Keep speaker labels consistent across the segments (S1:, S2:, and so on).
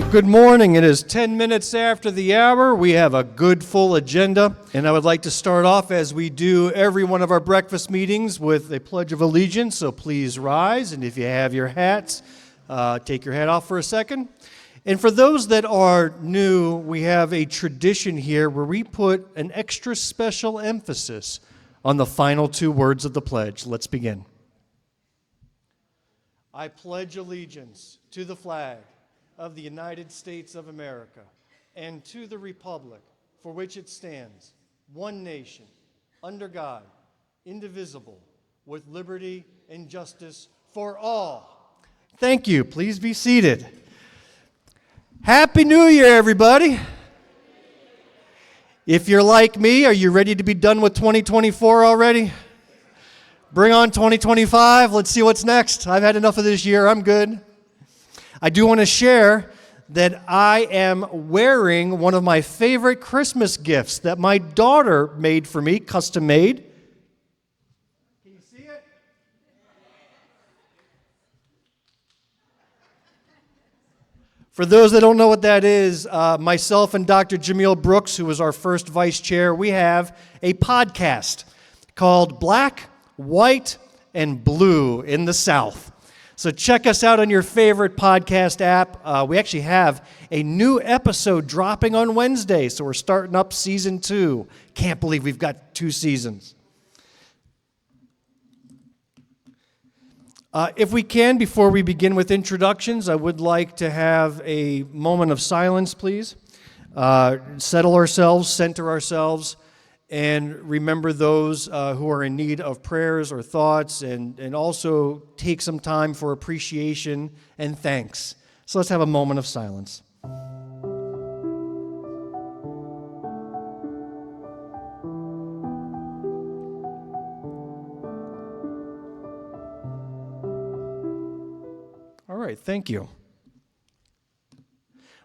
S1: right, good morning. It is 10 minutes after the hour. We have a good full agenda, and I would like to start off as we do every one of our breakfast meetings with a Pledge of Allegiance, so please rise, and if you have your hats, take your hat off for a second. And for those that are new, we have a tradition here where we put an extra special emphasis on the final two words of the pledge. Let's begin. I pledge allegiance to the flag of the United States of America and to the republic for which it stands, one nation, under God, indivisible, with liberty and justice for all. Thank you. Please be seated. Happy New Year, everybody. If you're like me, are you ready to be done with 2024 already? Bring on 2025. Let's see what's next. I've had enough of this year. I'm good. I do want to share that I am wearing one of my favorite Christmas gifts that my daughter made for me, custom made. Can you see it? For those that don't know what that is, myself and Dr. Jameel Brooks, who was our first vice chair, we have a podcast called Black, White, and Blue in the South. So check us out on your favorite podcast app. We actually have a new episode dropping on Wednesday, so we're starting up season 2. Can't believe we've got 2 seasons. If we can, before we begin with introductions, I would like to have a moment of silence, please. Settle ourselves, center ourselves, and remember those who are in need of prayers or thoughts, and also take some time for appreciation and thanks. So let's have a moment of silence. All right, thank you.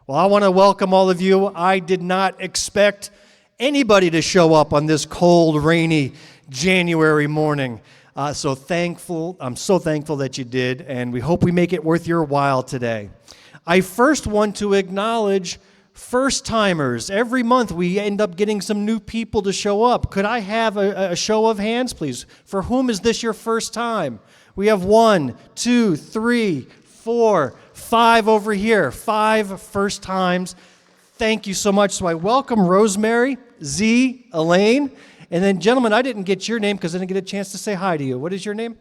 S1: Well, I want to welcome all of you. I did not expect anybody to show up on this cold, rainy January morning. I'm so thankful that you did, and we hope we make it worth your while today. I first want to acknowledge first-timers. Every month we end up getting some new people to show up. Could I have a show of hands, please? For whom is this your first time? We have 1, 2, 3, 4, 5 over here. 5 first times. Thank you so much. So I welcome Rosemary, Z, Elaine, and then, gentlemen, I didn't get your name because I didn't get a chance to say hi to you. What is your name?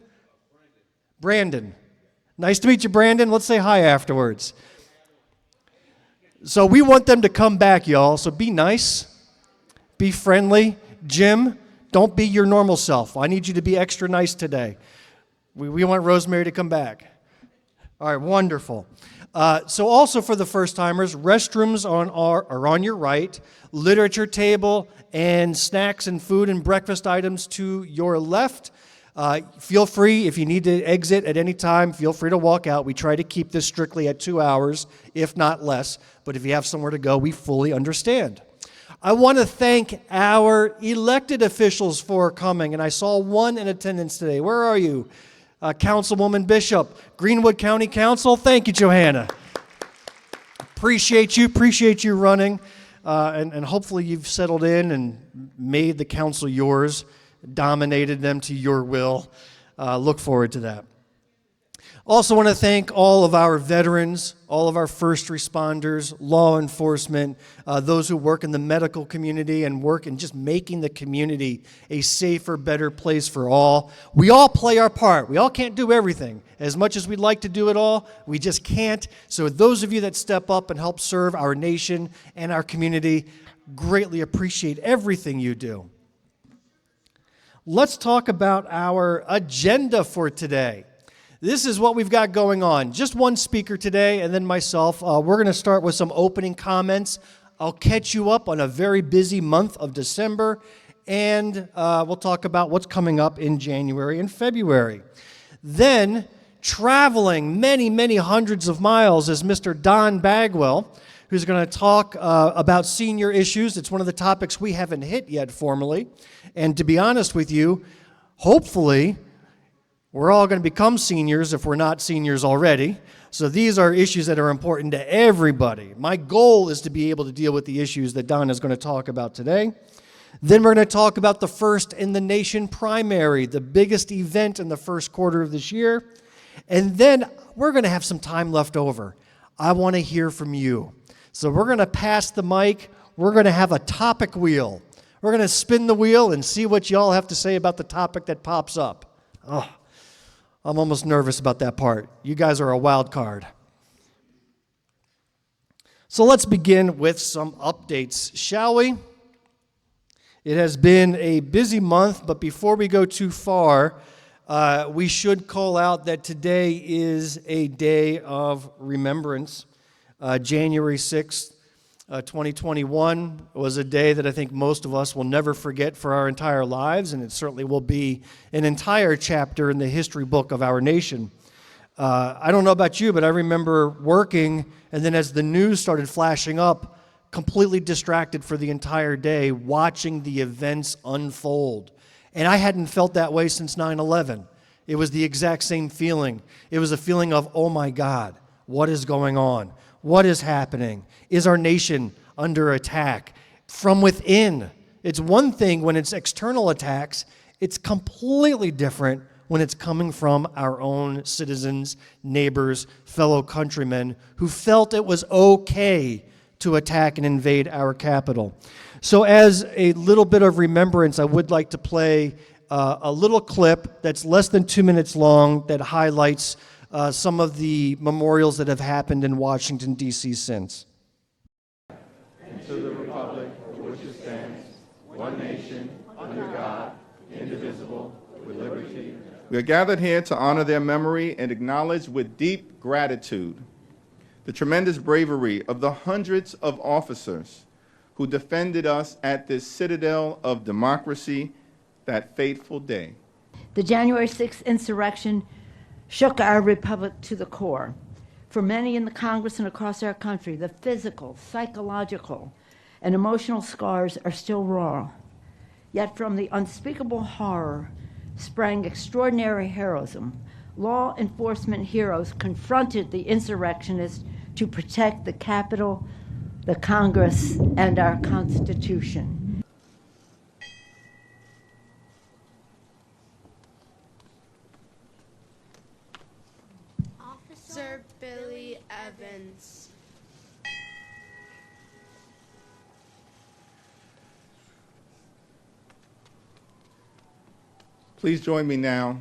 S1: Brandon. Nice to meet you, Brandon. Let's say hi afterwards. So we want them to come back, y'all. So be nice. Be friendly. Jim, don't be your normal self. I need you to be extra nice today. We want Rosemary to come back. All right, wonderful. So also for the first-timers, restrooms are on your right, literature table, and snacks and food and breakfast items to your left. Feel free, if you need to exit at any time, feel free to walk out. We try to keep this strictly at 2 hours, if not less. But if you have somewhere to go, we fully understand. I want to thank our elected officials for coming, and I saw one in attendance today. Where are you? Councilwoman Bishop, Greenwood County Council. Thank you, Johanna. Appreciate you running, and hopefully you've settled in and made the council yours, dominated them to your will. Look forward to that. Also want to thank all of our veterans, all of our first responders, law enforcement, those who work in the medical community and work in just making the community a safer, better place for all. We all play our part. We all can't do everything. As much as we'd like to do it all, we just can't. So those of you that step up and help serve our nation and our community, greatly appreciate everything you do. Let's talk about our agenda for today. This is what we've got going on. Just one speaker today, and then myself. We're going to start with some opening comments. I'll catch you up on a very busy month of December, and we'll talk about what's coming up in January and February. Then, traveling many, many hundreds of miles is Mr. Don Bagwell, who's going to talk about senior issues. It's one of the topics we haven't hit yet formally. And to be honest with you, hopefully, We're all going to become seniors if we're not seniors already. So these are issues that are important to everybody. My goal is to be able to deal with the issues that Don is going to talk about today. Then we're going to talk about the First in the Nation primary, the biggest event in the first quarter of this year. And then we're going to have some time left over. I want to hear from you. So we're going to pass the mic. We're going to have a topic wheel. We're going to spin the wheel and see what y'all have to say about the topic that pops up. Oh, I'm almost nervous about that part. You guys are a wild card. So let's begin with some updates, shall we? It has been a busy month, but before we go too far, we should call out that today is a day of remembrance. January 6th, 2021 was a day that I think most of us will never forget for our entire lives, and it certainly will be an entire chapter in the history book of our nation. I don't know about you, but I remember working, and then as the news started flashing up, completely distracted for the entire day, watching the events unfold. And I hadn't felt that way since 9/11. It was the exact same feeling. It was a feeling of, oh my God, what is going on? What is happening? Is our nation under attack from within? It's one thing when it's external attacks. It's completely different when it's coming from our own citizens, neighbors, fellow countrymen who felt it was okay to attack and invade our capital. So as a little bit of remembrance, I would like to play a little clip that's less than 2 minutes long that highlights some of the memorials that have happened in Washington, D.C. since.
S2: And to the republic for which it stands, one nation, under God, indivisible, with liberty. We are gathered here to honor their memory and acknowledge with deep gratitude the tremendous bravery of the hundreds of officers who defended us at this citadel of democracy that fateful day.
S3: The January 6th insurrection shook our republic to the core. For many in the Congress and across our country, the physical, psychological, and emotional scars are still raw. Yet from the unspeakable horror sprang extraordinary heroism. Law enforcement heroes confronted the insurrectionists to protect the Capitol, the Congress, and our Constitution.
S4: Officer Billy Evans.
S2: Please join me now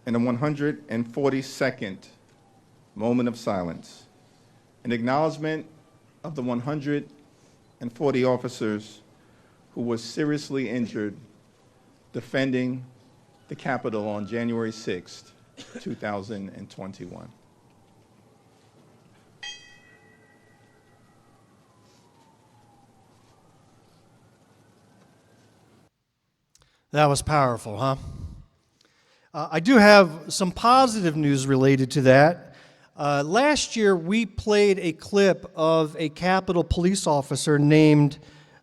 S2: in a 142nd moment of silence, in acknowledgement of the 140 officers who were seriously injured defending the Capitol on January 6th, 2021.
S1: That was powerful, huh? I do have some positive news related to that. Last year, we played a clip of a Capitol police officer named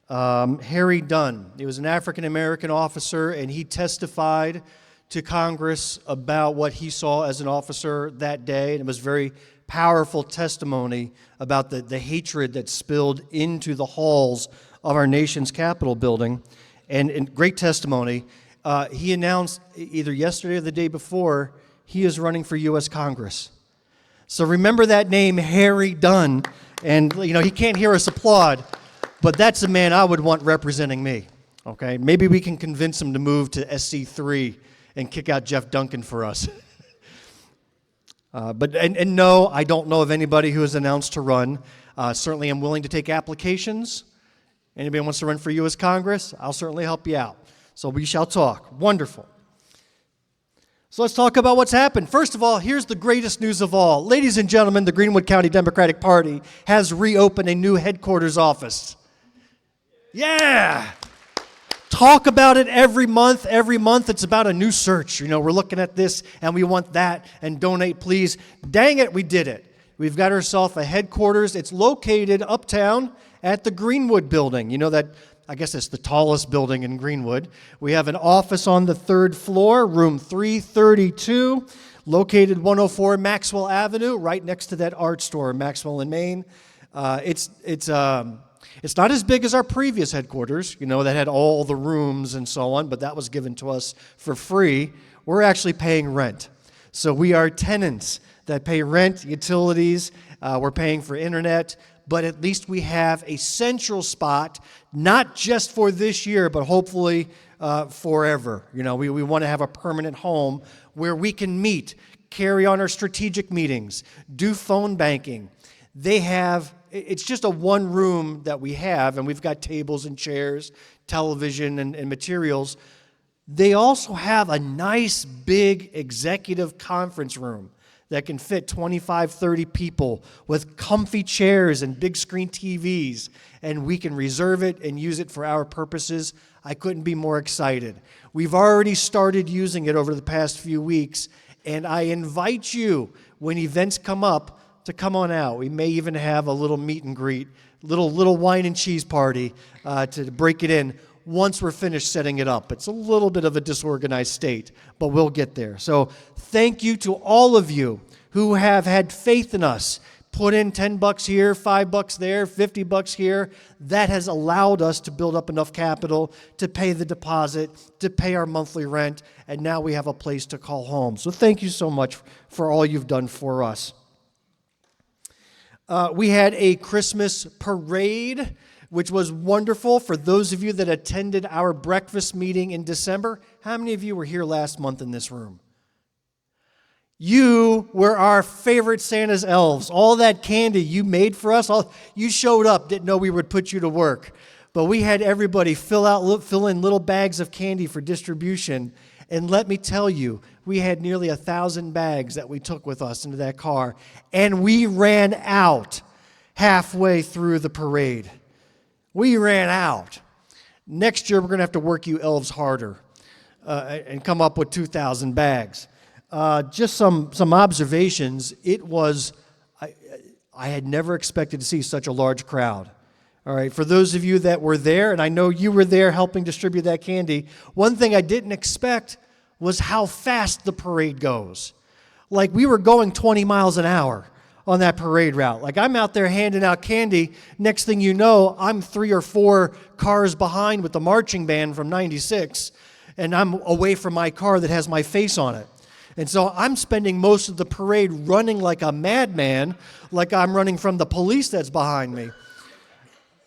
S1: Harry Dunn. He was an African-American officer, and he testified to Congress about what he saw as an officer that day, and it was very powerful testimony about the hatred that spilled into the halls of our nation's Capitol building, and great testimony. He announced either yesterday or the day before, he is running for U.S. Congress. So remember that name, Harry Dunn, and he can't hear us applaud, but that's the man I would want representing me, okay? Maybe we can convince him to move to SC3 and kick out Jeff Duncan for us. But no, I don't know of anybody who has announced to run. Certainly I'm willing to take applications. Anybody wants to run for U.S. Congress, I'll certainly help you out. So we shall talk. Wonderful. So let's talk about what's happened. First of all, here's the greatest news of all. Ladies and gentlemen, the Greenwood County Democratic Party has reopened a new headquarters office. Yeah! Talk about it every month. Every month it's about a new search. We're looking at this and we want that, and donate, please. Dang it, we did it. We've got ourselves a headquarters. It's located uptown at the Greenwood building. That I guess it's the tallest building in Greenwood. We have an office on the 3rd floor, room 332, located 104 Maxwell Avenue, right next to that art store, Maxwell and Main. It's not as big as our previous headquarters, that had all the rooms and so on, but that was given to us for free. We're actually paying rent. So we are tenants that pay rent, utilities, we're paying for internet, but at least we have a central spot, not just for this year, but hopefully forever. We want to have a permanent home where we can meet, carry on our strategic meetings, do phone banking. It's just a one room that we have, and we've got tables and chairs, television and materials. They also have a nice big executive conference room that can fit 25, 30 people with comfy chairs and big screen TVs, and we can reserve it and use it for our purposes. I couldn't be more excited. We've already started using it over the past few weeks, and I invite you, when events come up, to come on out. We may even have a little meet and greet, little wine and cheese party to break it in once we're finished setting it up. It's a little bit of a disorganized state, but we'll get there. So thank you to all of you who have had faith in us. Put in $10 here, $5 there, $50 here. That has allowed us to build up enough capital to pay the deposit, to pay our monthly rent, and now we have a place to call home. So thank you so much for all you've done for us. We had a Christmas parade, which was wonderful. For those of you that attended our breakfast meeting in December, how many of you were here last month in this room? You were our favorite Santa's elves. All that candy you made for us, you showed up, didn't know we would put you to work. But we had everybody fill in little bags of candy for distribution. And let me tell you, we had nearly 1,000 bags that we took with us into that car. And we ran out halfway through the parade. We ran out. Next year, we're going to have to work you elves harder and come up with 2,000 bags. Just some observations. I had never expected to see such a large crowd. All right, for those of you that were there, and I know you were there helping distribute that candy, one thing I didn't expect was how fast the parade goes. Like, we were going 20 miles an hour on that parade route. Like, I'm out there handing out candy. Next thing you know, I'm 3 or 4 cars behind with the marching band from 96, and I'm away from my car that has my face on it. And so I'm spending most of the parade running like a madman, like I'm running from the police that's behind me.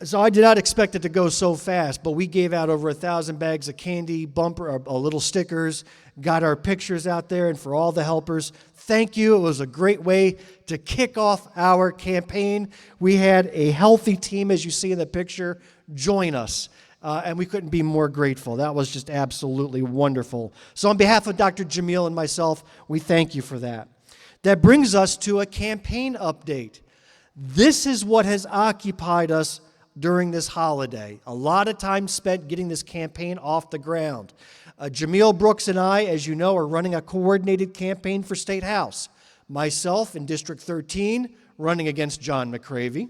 S1: So I did not expect it to go so fast, but we gave out over 1,000 bags of candy, little stickers, got our pictures out there, and for all the helpers, thank you. It was a great way to kick off our campaign. We had a healthy team, as you see in the picture, join us, and we couldn't be more grateful. That was just absolutely wonderful. So on behalf of Dr. Jamil and myself, we thank you for that. That brings us to a campaign update. This is what has occupied us during this holiday. A lot of time spent getting this campaign off the ground. Jamil Brooks and I, as you know, are running a coordinated campaign for State House. Myself in District 13, running against John McCravey.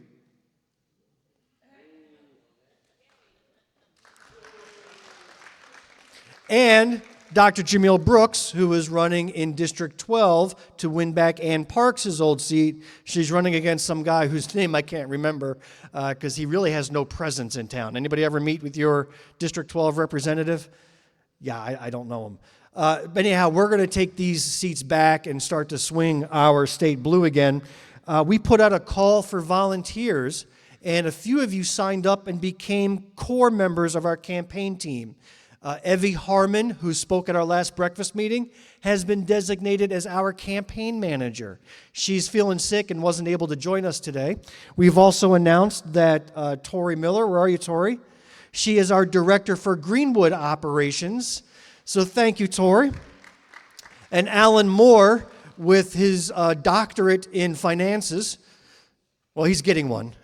S1: And Dr. Jamil Brooks, who is running in District 12 to win back Ann Parks' old seat. She's running against some guy whose name I can't remember because he really has no presence in town. Anybody ever meet with your District 12 representative? Yeah, I don't know him. But anyhow, we're going to take these seats back and start to swing our state blue again. We put out a call for volunteers, and a few of you signed up and became core members of our campaign team. Evie Harmon, who spoke at our last breakfast meeting, has been designated as our campaign manager. She's feeling sick and wasn't able to join us today. We've also announced that Tori Miller, where are you, Tori? She is our director for Greenwood operations. So thank you, Tori. And Alan Moore, with his doctorate in finances, well, he's getting one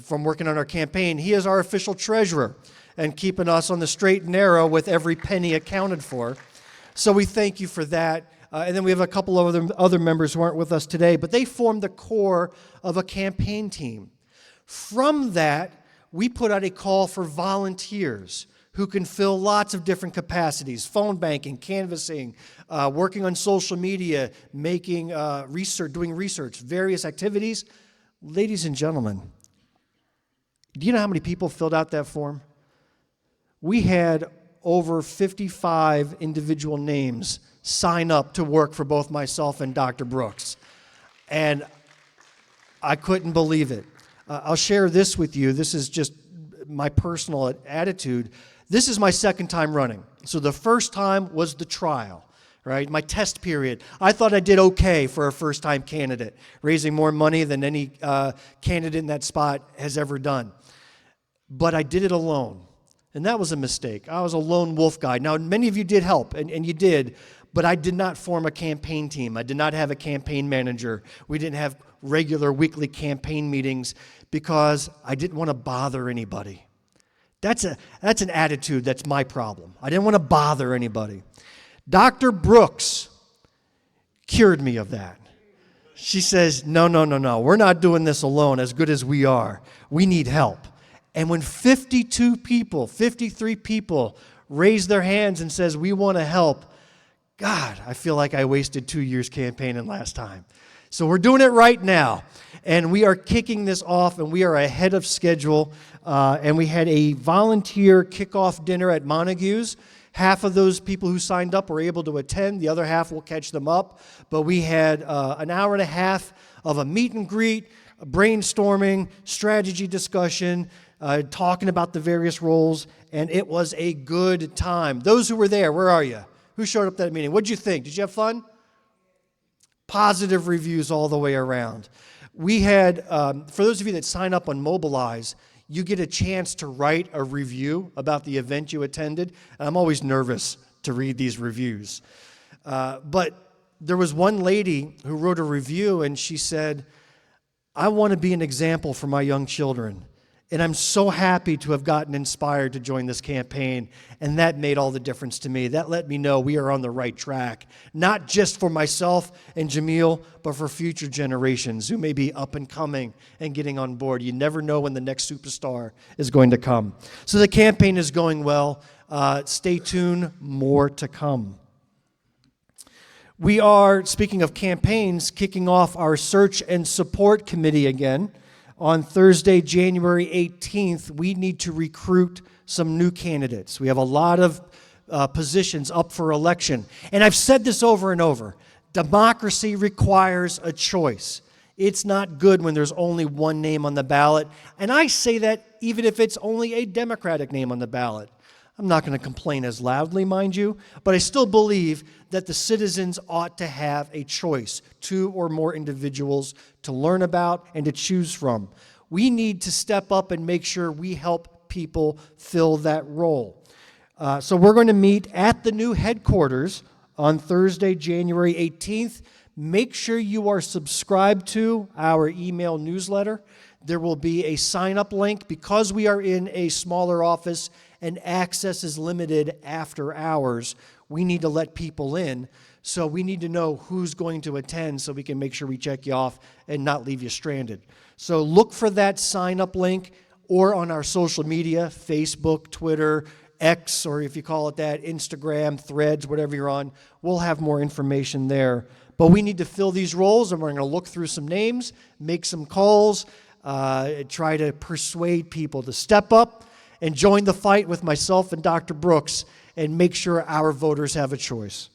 S1: from working on our campaign. He is our official treasurer and keeping us on the straight and narrow with every penny accounted for. So we thank you for that. And then we have a couple of other members who aren't with us today, but they form the core of a campaign team. From that, we put out a call for volunteers who can fill lots of different capacities: phone banking, canvassing, working on social media, making research, doing research, various activities. Ladies and gentlemen, do you know how many people filled out that form? We had over 55 individual names sign up to work for both myself and Dr. Brooks. And I couldn't believe it. I'll share this with you. This is just my personal attitude. This is my second time running. So the first time was the trial, right? My test period. I thought I did okay for a first-time candidate, raising more money than any candidate in that spot has ever done. But I did it alone. And that was a mistake. I was a lone wolf guy. Now, many of you did help, and you did, but I did not form a campaign team. I did not have a campaign manager. We didn't have regular weekly campaign meetings because I didn't want to bother anybody. That's an attitude that's my problem. I didn't want to bother anybody. Dr. Brooks cured me of that. She says, no, we're not doing this alone, as good as we are. We need help. And when 52 people, 53 people raise their hands and says, we want to help, God, I feel like I wasted 2 years campaigning last time. So we're doing it right now. And we are kicking this off, and we are ahead of schedule. And we had a volunteer kickoff dinner at Montague's. Half of those people who signed up were able to attend. The other half will catch them up. But we had an hour and a half of a meet and greet, brainstorming, strategy discussion, talking about the various roles, and it was a good time. Those who were there, where are you? Who showed up at that meeting? What did you think? Did you have fun? Positive reviews all the way around. We had, for those of you that sign up on Mobilize, you get a chance to write a review about the event you attended. And I'm always nervous to read these reviews. But there was one lady who wrote a review, and she said, I want to be an example for my young children. And I'm so happy to have gotten inspired to join this campaign. And that made all the difference to me. That let me know we are on the right track, not just for myself and Jamil, but for future generations who may be up and coming and getting on board. You never know when the next superstar is going to come. So the campaign is going well. Stay tuned, more to come. We are, speaking of campaigns, kicking off our Search and Support Committee again. On Thursday, January 18th, we need to recruit some new candidates. We have a lot of positions up for election. And I've said this over and over. Democracy requires a choice. It's not good when there's only one name on the ballot. And I say that even if it's only a Democratic name on the ballot. I'm not going to complain as loudly, mind you, but I still believe that the citizens ought to have a choice, 2 or more individuals to learn about and to choose from. We need to step up and make sure we help people fill that role. So we're going to meet at the new headquarters on Thursday, January 18th. Make sure you are subscribed to our email newsletter. There will be a sign-up link. Because we are in a smaller office and access is limited after hours, we need to let people in. So we need to know who's going to attend so we can make sure we check you off and not leave you stranded. So look for that sign-up link or on our social media, Facebook, Twitter, X, or if you call it that, Instagram, Threads, whatever you're on. We'll have more information there. But we need to fill these roles, and we're going to look through some names, make some calls, try to persuade people to step up and join the fight with myself and Dr. Brooks and make sure our voters have a choice.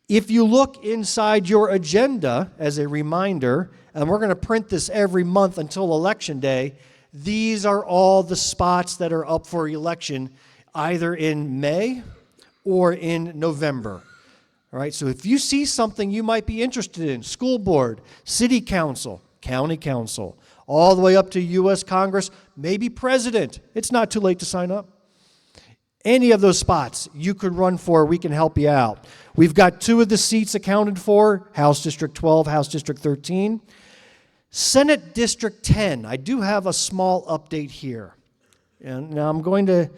S1: If you look inside your agenda as a reminder, and we're going to print this every month until Election Day, these are all the spots that are up for election either in May or in November. All right, so if you see something you might be interested in, school board, city council, county council, all the way up to U.S. Congress, maybe president, it's not too late to sign up. Any of those spots you could run for, we can help you out. We've got 2 of the seats accounted for, House District 12, House District 13. Senate District 10, I do have a small update here. And now I'm going to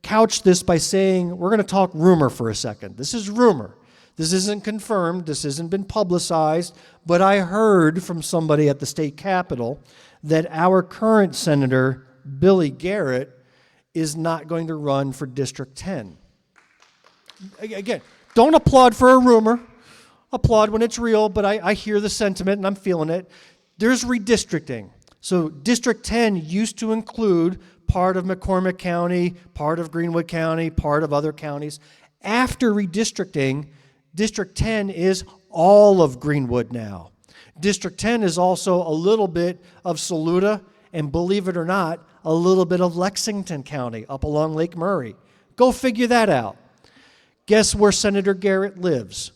S1: couch this by saying we're going to talk rumor for a second. This is rumor. This isn't confirmed. This hasn't been publicized. But I heard from somebody at the state capitol that our current senator Billy Garrett, is not going to run for District 10. Again, don't applaud for a rumor. Applaud when it's real, but I hear the sentiment and I'm feeling it. There's redistricting. So District 10 used to include part of McCormick County, part of Greenwood County, part of other counties. After redistricting, District 10 is all of Greenwood now. District 10 is also a little bit of Saluda, and believe it or not, a little bit of Lexington County up along Lake Murray. Go figure that out. Guess where Senator Garrett lives?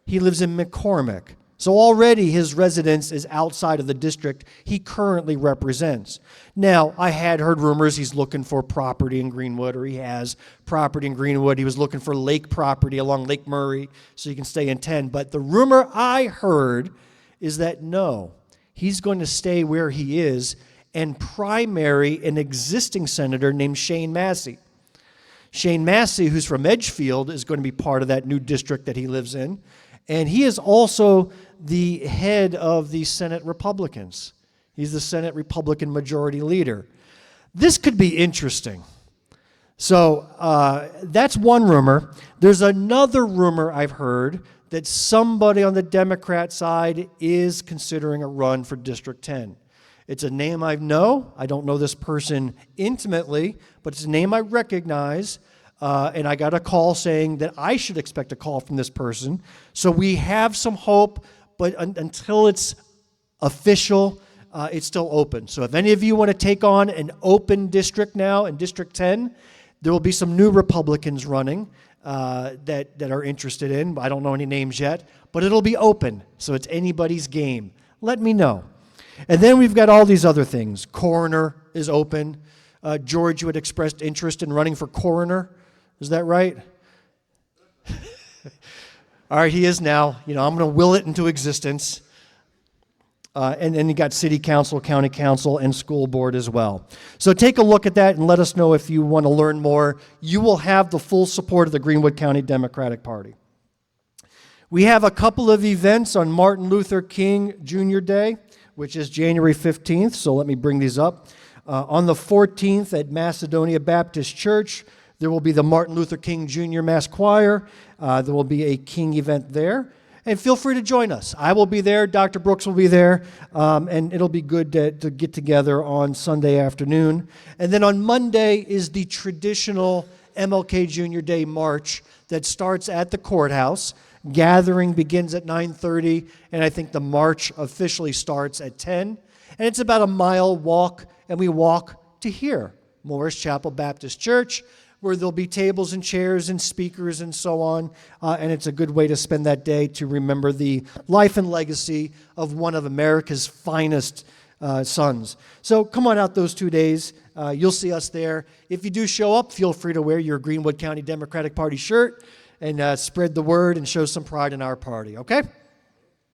S1: He lives in McCormick. So already his residence is outside of the district he currently represents. Now, I had heard rumors he's looking for property in Greenwood, or he has property in Greenwood. He was looking for lake property along Lake Murray so he can stay in 10. But the rumor I heard is that no, he's going to stay where he is and primary an existing senator named Shane Massey. Shane Massey, who's from Edgefield, is going to be part of that new district that he lives in. And he is also the head of the Senate Republicans. He's the Senate Republican Majority Leader. This could be interesting. So that's one rumor. There's another rumor I've heard that somebody on the Democrat side is considering a run for District 10. It's a name I know. I don't know this person intimately, but it's a name I recognize. And I got a call saying that I should expect a call from this person. So we have some hope, but until it's official, it's still open. So if any of you want to take on an open district now in District 10, there will be some new Republicans running that are interested in. I don't know any names yet, but it'll be open. So it's anybody's game. Let me know. And then we've got all these other things. Coroner is open. George, you had expressed interest in running for coroner. Is that right? All right, he is now. I'm going to will it into existence. And then you got city council, county council, and school board as well. So take a look at that and let us know if you want to learn more. You will have the full support of the Greenwood County Democratic Party. We have a couple of events on Martin Luther King Jr. Day, which is January 15th. So let me bring these up. On the 14th at Macedonia Baptist Church, there will be the Martin Luther King Jr. Mass Choir. There will be a King event there. And feel free to join us. I will be there. Dr. Brooks will be there. And it'll be good to get together on Sunday afternoon. And then on Monday is the traditional MLK Jr. Day March that starts at the courthouse. Gathering begins at 9:30, and I think the march officially starts at 10. And it's about a mile walk, and we walk to here, Morris Chapel Baptist Church, where there'll be tables and chairs and speakers and so on. And it's a good way to spend that day to remember the life and legacy of one of America's finest sons. So come on out those 2 days. You'll see us there. If you do show up, feel free to wear your Greenwood County Democratic Party shirt and spread the word and show some pride in our party, okay?